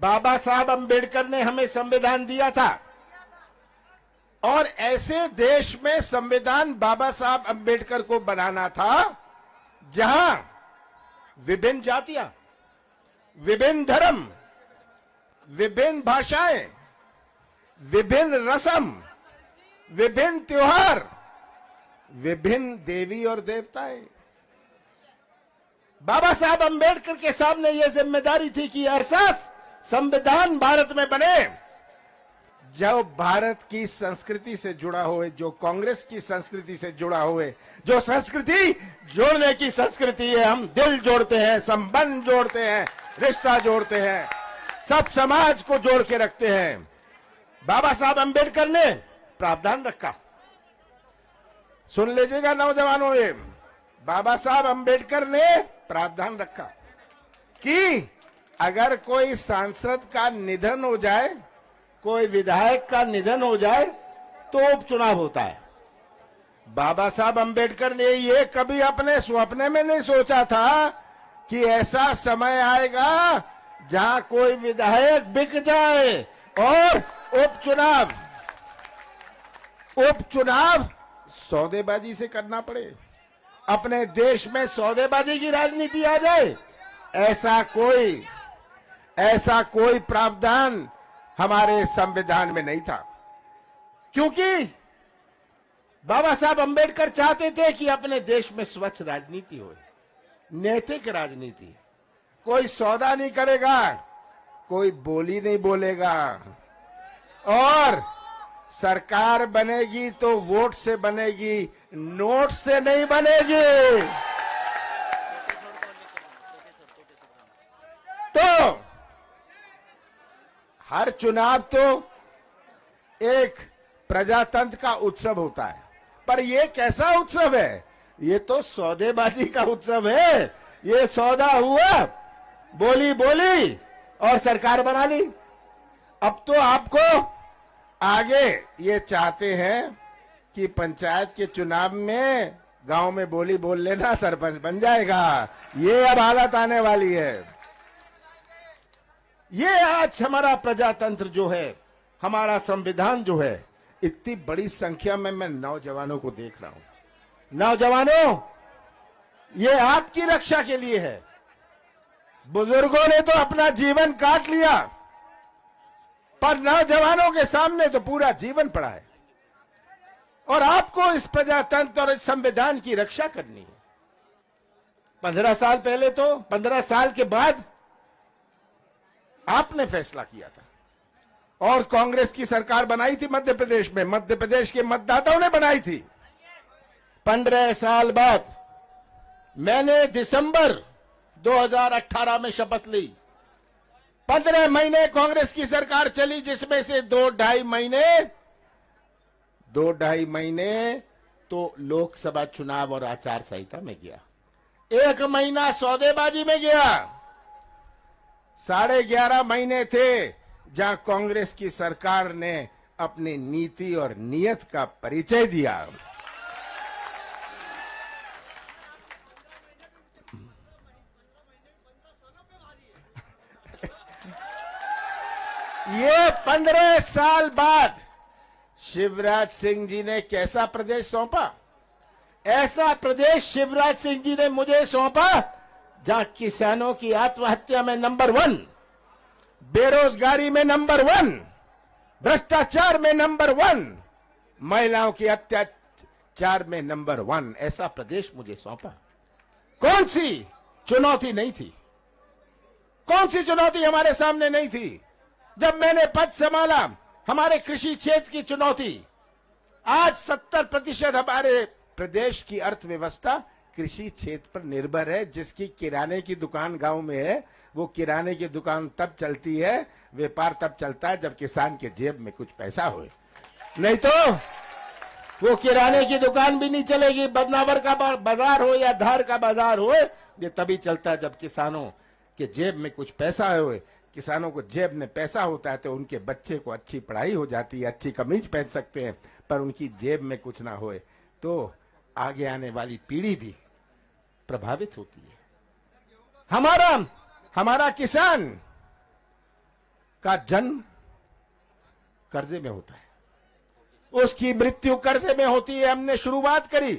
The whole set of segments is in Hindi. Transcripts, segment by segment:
बाबा साहब अंबेडकर ने हमें संविधान दिया था और ऐसे देश में संविधान बाबा साहब अंबेडकर को बनाना था जहां विभिन्न जातियां, विभिन्न धर्म, विभिन्न भाषाएं, विभिन्न रस्म, विभिन्न त्योहार, विभिन्न देवी और देवताएं। बाबा साहब अंबेडकर के सामने यह जिम्मेदारी थी कि ऐसा संविधान भारत में बने जो भारत की संस्कृति से जुड़ा हुए, जो कांग्रेस की संस्कृति से जुड़ा हुए, जो संस्कृति जोड़ने की संस्कृति है। हम दिल जोड़ते हैं, संबंध जोड़ते हैं, रिश्ता जोड़ते हैं, सब समाज को जोड़ के रखते हैं। बाबा साहब अंबेडकर ने प्रावधान रखा, सुन लीजिएगा नौजवानों, ये बाबा साहब अंबेडकर ने प्रावधान रखा कि अगर कोई सांसद का निधन हो जाए, कोई विधायक का निधन हो जाए तो उपचुनाव होता है। बाबा साहब अंबेडकर ने ये कभी अपने स्वप्न में नहीं सोचा था कि ऐसा समय आएगा जहां कोई विधायक बिक जाए और उपचुनाव सौदेबाजी से करना पड़े, अपने देश में सौदेबाजी की राजनीति आ जाए। ऐसा कोई प्रावधान हमारे संविधान में नहीं था, क्योंकि बाबा साहब अंबेडकर चाहते थे कि अपने देश में स्वच्छ राजनीति हो, नैतिक राजनीति। कोई सौदा नहीं करेगा, कोई बोली नहीं बोलेगा, और सरकार बनेगी तो वोट से बनेगी, नोट से नहीं बनेगी। तो हर चुनाव तो एक प्रजातंत्र का उत्सव होता है, पर ये कैसा उत्सव है? ये तो सौदेबाजी का उत्सव है। ये सौदा हुआ, बोली बोली और सरकार बना ली। अब तो आपको आगे ये चाहते हैं कि पंचायत के चुनाव में गांव में बोली बोल लेना, सरपंच बन जाएगा। ये अब हालत आने वाली है। ये आज हमारा प्रजातंत्र जो है, हमारा संविधान जो है, इतनी बड़ी संख्या में मैं नौजवानों को देख रहा हूं। नौजवानों, ये आपकी रक्षा के लिए है। बुजुर्गों ने तो अपना जीवन काट लिया, पर नौजवानों के सामने तो पूरा जीवन पड़ा है, और आपको इस प्रजातंत्र और इस संविधान की रक्षा करनी है। 15 साल पहले तो 15 साल के बाद आपने फैसला किया था, और कांग्रेस की सरकार बनाई थी मध्य प्रदेश में, मध्य प्रदेश के मतदाताओं ने बनाई थी। 15 साल बाद मैंने दिसंबर 2018 में शपथ ली। 15 महीने कांग्रेस की सरकार चली, जिसमें से 2-2.5 महीने तो लोकसभा चुनाव और आचार संहिता में गया, 1 महीना सौदेबाजी में गया, 11.5 महीने थे जहां कांग्रेस की सरकार ने अपनी नीति और नीयत का परिचय दिया। ये 15 साल बाद शिवराज सिंह जी ने कैसा प्रदेश सौंपा? ऐसा प्रदेश शिवराज सिंह जी ने मुझे सौंपा जहां किसानों की आत्महत्या में नंबर 1, बेरोजगारी में नंबर 1, भ्रष्टाचार में नंबर 1, महिलाओं की अत्याचार में नंबर 1, ऐसा प्रदेश मुझे सौंपा। कौन सी चुनौती नहीं थी? कौन सी चुनौती हमारे सामने नहीं थी? जब मैंने पद संभाला, हमारे कृषि क्षेत्र की चुनौती, आज 70% हमारे प्रदेश की अर्थव्यवस्था कृषि क्षेत्र पर निर्भर है। जिसकी किराने की दुकान गांव में है, वो किराने की दुकान तब चलती है, व्यापार तब चलता है जब किसान के जेब में कुछ पैसा हो, नहीं तो वो किराने की दुकान भी नहीं चलेगी। बदनावर का बाजार हो या धार का बाजार हो, ये तभी चलता है जब किसानों के जेब में कुछ पैसा हो। किसानों को जेब में पैसा होता है तो उनके बच्चे को अच्छी पढ़ाई हो जाती है, अच्छी कमीज पहन सकते हैं, पर उनकी जेब में कुछ ना होए तो आगे आने वाली पीढ़ी भी प्रभावित होती है। हमारा किसान का जन्म कर्जे में होता है, उसकी मृत्यु कर्जे में होती है। हमने शुरुआत करी,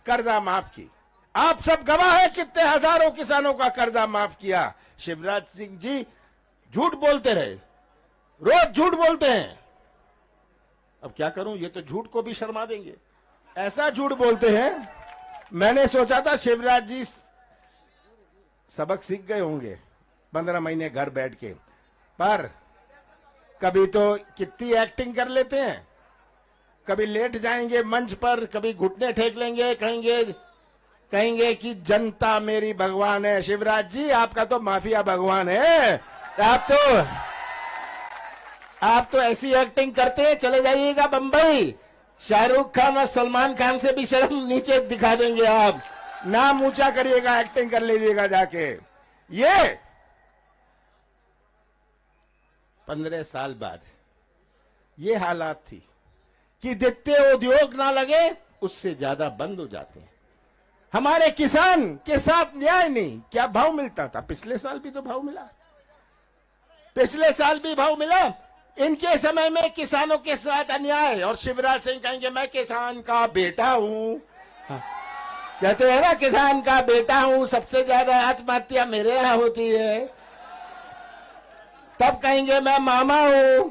कर्जा माफ की। आप सब गवाह है कितने हजारों किसानों का कर्जा माफ किया। शिवराज सिंह जी झूठ बोलते रहे, रोज झूठ बोलते हैं। अब क्या करूं, ये तो झूठ को भी शर्मा देंगे, ऐसा झूठ बोलते हैं। मैंने सोचा था शिवराज जी सबक सीख गए होंगे 15 महीने घर बैठ के, पर कभी तो कितनी एक्टिंग कर लेते हैं। कभी लेट जाएंगे मंच पर, कभी घुटने ठेक लेंगे, कहेंगे कि जनता मेरी भगवान है। शिवराज जी आपका तो माफिया भगवान है। आप तो ऐसी एक्टिंग करते हैं, चले जाइएगा बंबई, शाहरुख खान और सलमान खान से भी शर्म नीचे दिखा देंगे। आप नाम ऊंचा करिएगा, एक्टिंग कर लीजिएगा जाके। ये 15 साल बाद ये हालात थी कि जितने उद्योग ना लगे उससे ज्यादा बंद हो जाते हैं। हमारे किसान के साथ न्याय नहीं। क्या भाव मिलता था? पिछले साल भी तो भाव मिला, पिछले साल भी भाव मिला। इनके समय में किसानों के साथ अन्याय। और शिवराज सिंह कहेंगे मैं किसान का बेटा हूं। हाँ। कहते हैं ना किसान का बेटा हूं, सबसे ज्यादा आत्महत्या मेरे यहां होती है। तब कहेंगे मैं मामा हूं,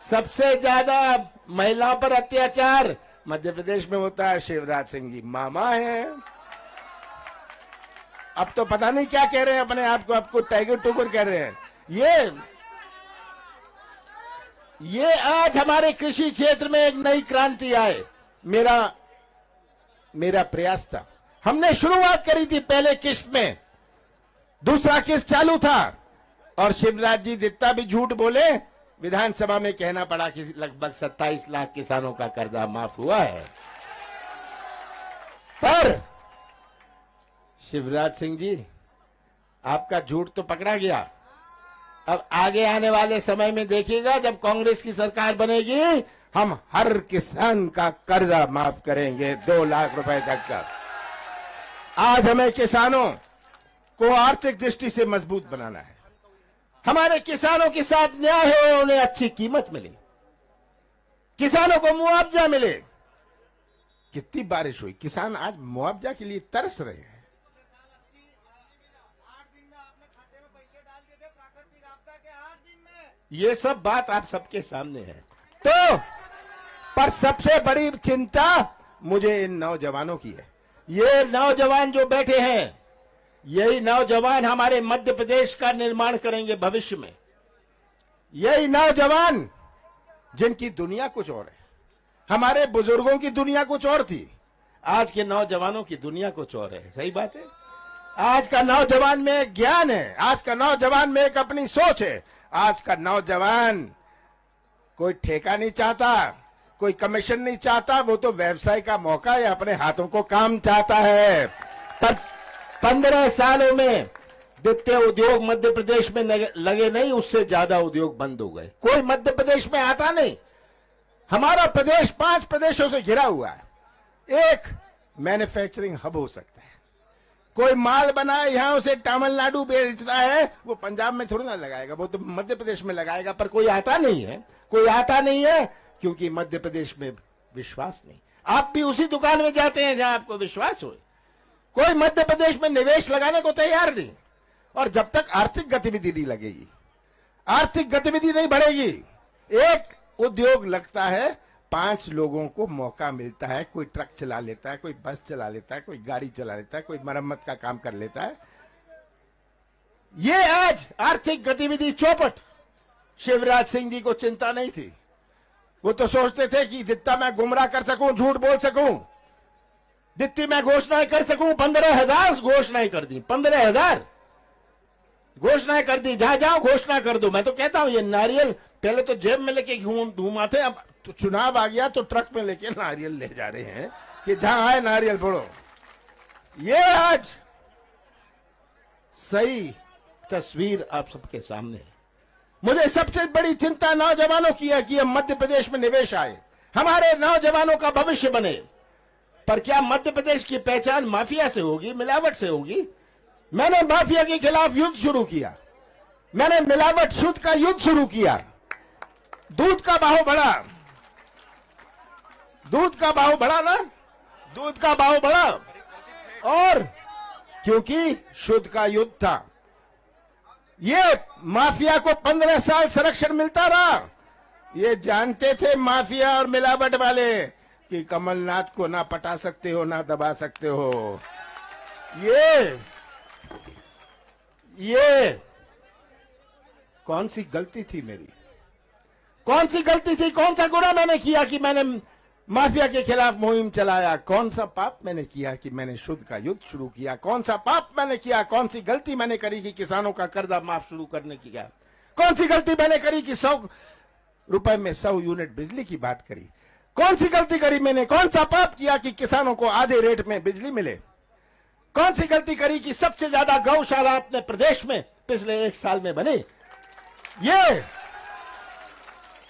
सबसे ज्यादा महिलाओं पर अत्याचार मध्य प्रदेश में होता है। शिवराज सिंह जी मामा हैं। अब तो पता नहीं क्या कह रहे हैं अपने आप को, आपको टाइगर टूगर कह रहे हैं। ये आज हमारे कृषि क्षेत्र में एक नई क्रांति आए, मेरा प्रयास था। हमने शुरुआत करी थी पहले किस्त में, दूसरा किस्त चालू था। और शिवराज जी जितना भी झूठ बोले, विधानसभा में कहना पड़ा कि लगभग 27 लाख किसानों का कर्जा माफ हुआ है। पर शिवराज सिंह जी आपका झूठ तो पकड़ा गया। अब आगे आने वाले समय में देखिएगा, जब कांग्रेस की सरकार बनेगी, हम हर किसान का कर्जा माफ करेंगे 2 लाख रुपए तक का। आज हमें किसानों को आर्थिक दृष्टि से मजबूत बनाना है। हमारे किसानों के साथ न्याय हो, उन्हें अच्छी कीमत मिले, किसानों को मुआवजा मिले। कितनी बारिश हुई, किसान आज मुआवजा के लिए तरस रहे हैं। ये सब बात आप सबके सामने है। तो पर सबसे बड़ी चिंता मुझे इन नौजवानों की है। ये नौजवान जो बैठे हैं, यही नौजवान हमारे मध्य प्रदेश का निर्माण करेंगे भविष्य में। यही नौजवान जिनकी दुनिया कुछ और है। हमारे बुजुर्गों की दुनिया कुछ और थी, आज के नौजवानों की दुनिया कुछ और है। सही बात है। आज का नौजवान में एक ज्ञान है, आज का नौजवान में एक अपनी सोच है। आज का नौजवान कोई ठेका नहीं चाहता, कोई कमीशन नहीं चाहता, वो तो व्यवसाय का मौका या अपने हाथों को काम चाहता है। पर 15 सालों में जितने उद्योग मध्य प्रदेश में लगे नहीं, उससे ज्यादा उद्योग बंद हो गए। कोई मध्य प्रदेश में आता नहीं। हमारा प्रदेश 5 प्रदेशों से घिरा हुआ है। एक मैन्युफैक्चरिंग हब हो सकता है। कोई माल बनाए यहां उसे तमिलनाडु बेचता है, वो पंजाब में थोड़ी ना लगाएगा, वो तो मध्य प्रदेश में लगाएगा। पर कोई आता नहीं है, कोई आता नहीं है, क्योंकि मध्य प्रदेश में विश्वास नहीं। आप भी उसी दुकान में जाते हैं जहां आपको विश्वास हो। कोई मध्य प्रदेश में निवेश लगाने को तैयार नहीं। और जब तक आर्थिक गतिविधि नहीं लगेगी, आर्थिक गतिविधि नहीं बढ़ेगी। एक उद्योग लगता है, 5 लोगों को मौका मिलता है। कोई ट्रक चला लेता है, कोई बस चला लेता है, कोई गाड़ी चला लेता है, कोई मरम्मत का काम कर लेता है। ये आज आर्थिक गतिविधि चौपट। शिवराज सिंह जी को चिंता नहीं थी। वो तो सोचते थे कि जितना मैं गुमराह कर सकूं, झूठ बोल सकूं, जितनी मैं घोषणाएं कर सकूं। 15,000 घोषणाएं कर दी, 15,000 घोषणाएं कर दी। जहां जाओ घोषणा कर दो। मैं तो कहता हूं ये नारियल पहले तो जेब में लेके घूमाते, अब तो चुनाव आ गया तो ट्रक में लेके नारियल ले जा रहे हैं कि जहां आए नारियल फोड़ो। ये आज सही तस्वीर आप सबके सामने है। मुझे सबसे बड़ी चिंता नौजवानों की है कि हम मध्य प्रदेश में निवेश आए, हमारे नौजवानों का भविष्य बने। पर क्या मध्य प्रदेश की पहचान माफिया से होगी, मिलावट से होगी? मैंने माफिया के खिलाफ युद्ध शुरू किया। मैंने मिलावट शुद्ध का युद्ध शुरू किया। दूध का भाव बढ़ा, दूध का भाव बढ़ा ना, दूध का भाव बढ़ा, और क्योंकि शुद्ध का युद्ध था। ये माफिया को 15 साल संरक्षण मिलता रहा। ये जानते थे माफिया और मिलावट वाले कि कमलनाथ को ना पटा सकते हो ना दबा सकते हो। ये कौन सी गलती थी मेरी? कौन सी गलती थी? कौन सा गुनाह मैंने किया कि मैंने माफिया के खिलाफ मुहिम चलाया? कौन सा पाप मैंने किया कि मैंने शुद्ध का युद्ध शुरू किया? कौन सा पाप मैंने किया? कौन सी गलती मैंने करी कि किसानों का कर्जा माफ शुरू करने की? क्या कौन सी गलती मैंने करी कि 100 रुपए में 100 यूनिट बिजली की बात करी? कौन सी गलती करी मैंने? कौन सा पाप किया कि किसानों को आधे रेट में बिजली मिले? कौन सी गलती करी कि सबसे ज्यादा गौशाला अपने प्रदेश में पिछले 1 साल में बने? ये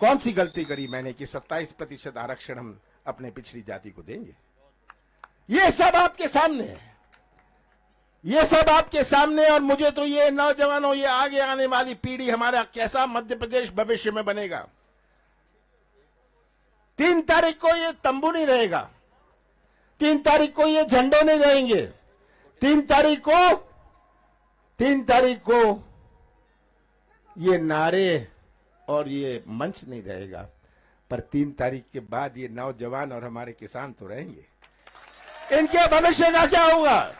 कौन सी गलती करी मैंने कि 27% आरक्षण हम अपने पिछड़ी जाति को देंगे? ये सब आपके सामने है, ये सब आपके सामने। और मुझे तो ये नौजवानों, ये आगे आने वाली पीढ़ी, हमारा कैसा मध्य प्रदेश भविष्य में बनेगा। 3 तारीख को ये तंबू नहीं रहेगा, 3 तारीख को ये झंडे नहीं रहेंगे, 3 तारीख को ये नारे और ये मंच नहीं रहेगा, पर 3 तारीख के बाद ये नौजवान और हमारे किसान तो रहेंगे। इनके भविष्य का क्या होगा?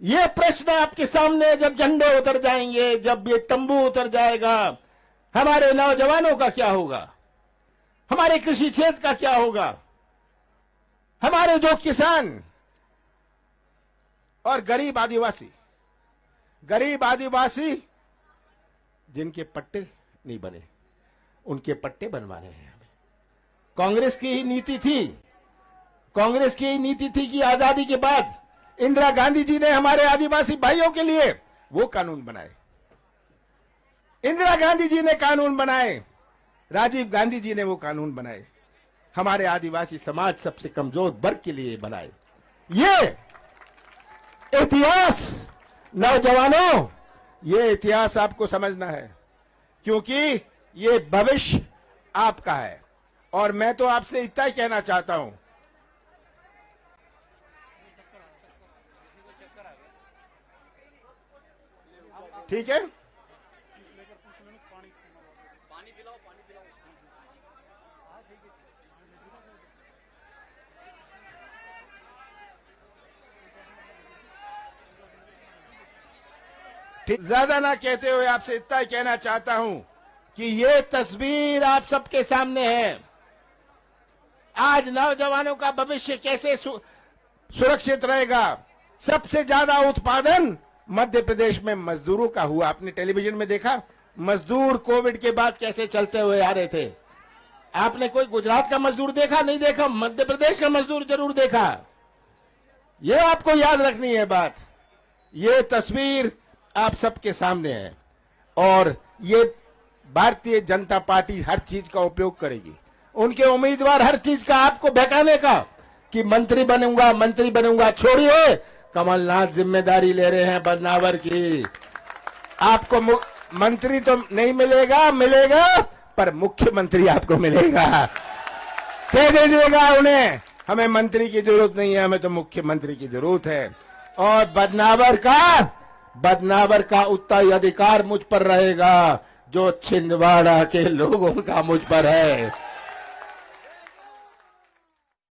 ये प्रश्न आपके सामने। जब झंडे उतर जाएंगे, जब ये तंबू उतर जाएगा, हमारे नौजवानों का क्या होगा? हमारे कृषि क्षेत्र का क्या होगा? हमारे जो किसान और गरीब आदिवासी जिनके पट्टे नहीं बने, उनके पट्टे बनवाने हैं हमें। कांग्रेस की ही नीति थी कि आजादी के बाद इंदिरा गांधी जी ने हमारे आदिवासी भाइयों के लिए वो कानून बनाए। इंदिरा गांधी जी ने कानून बनाए, राजीव गांधी जी ने वो कानून बनाए, हमारे आदिवासी समाज सबसे कमजोर वर्ग के लिए बनाए। ये इतिहास, नौजवानों, ये इतिहास आपको समझना है, क्योंकि ये भविष्य आपका है। और मैं तो आपसे इतना ही कहना चाहता हूं, ठीक है? ज्यादा ना कहते हुए आपसे इतना ही कहना चाहता हूं कि ये तस्वीर आप सबके सामने है। आज नौजवानों का भविष्य कैसे सुरक्षित रहेगा? सबसे ज्यादा उत्पादन मध्य प्रदेश में मजदूरों का हुआ। आपने टेलीविजन में देखा मजदूर कोविड के बाद कैसे चलते हुए आ रहे थे। आपने कोई गुजरात का मजदूर देखा? नहीं देखा। मध्य प्रदेश का मजदूर जरूर देखा। ये आपको याद रखनी है बात। ये तस्वीर आप सबके सामने है और ये भारतीय जनता पार्टी हर चीज का उपयोग करेगी। उनके उम्मीदवार हर चीज का आपको बहकाने का कि मंत्री बनूंगा, छोड़िए। कमलनाथ जिम्मेदारी ले रहे हैं बदनावर की। आपको मंत्री तो नहीं मिलेगा पर मुख्यमंत्री आपको मिलेगा। कह दीजिएगा उन्हें, हमें मंत्री की जरूरत नहीं है, हमें तो मुख्यमंत्री की जरूरत है। और बदनावर का उतना ही अधिकार मुझ पर रहेगा जो छिंदवाड़ा के लोगों का मुझ पर है।